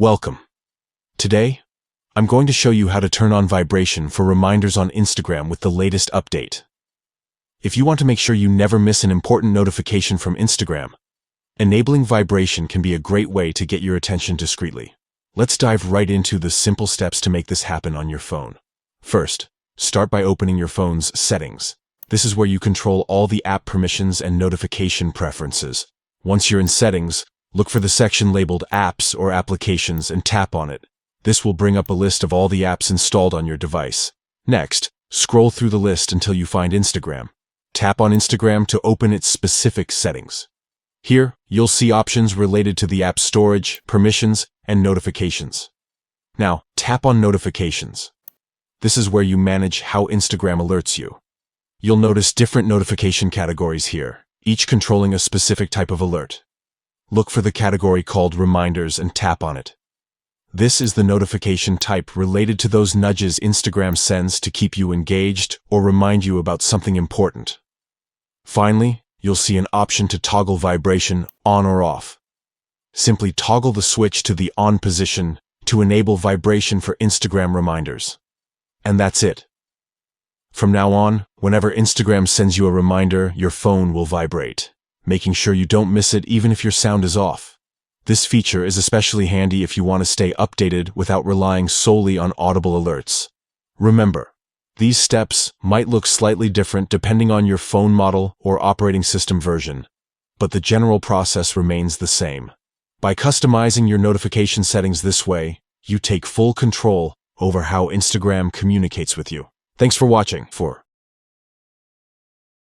Welcome. Today, I'm going to show you how to turn on vibration for reminders on Instagram with the latest update. If you want to make sure you never miss an important notification from Instagram, enabling vibration can be a great way to get your attention discreetly. Let's dive right into the simple steps to make this happen on your phone. First, start by opening your phone's settings. This is where you control all the app permissions and notification preferences. Once you're in settings, look for the section labeled Apps or Applications and tap on it. This will bring up a list of all the apps installed on your device. Next, scroll through the list until you find Instagram. Tap on Instagram to open its specific settings. Here, you'll see options related to the app's storage, permissions, and notifications. Now, tap on Notifications. This is where you manage how Instagram alerts you. You'll notice different notification categories here, each controlling a specific type of alert. Look for the category called Reminders and tap on it. This is the notification type related to those nudges Instagram sends to keep you engaged or remind you about something important. Finally, you'll see an option to toggle vibration on or off. Simply toggle the switch to the on position to enable vibration for Instagram reminders. And that's it. From now on, whenever Instagram sends you a reminder, your phone will vibrate, making sure you don't miss it even if your sound is off. This feature is especially handy if you want to stay updated without relying solely on audible alerts. Remember, these steps might look slightly different depending on your phone model or operating system version, but the general process remains the same. By customizing your notification settings this way, you take full control over how Instagram communicates with you. Thanks for watching.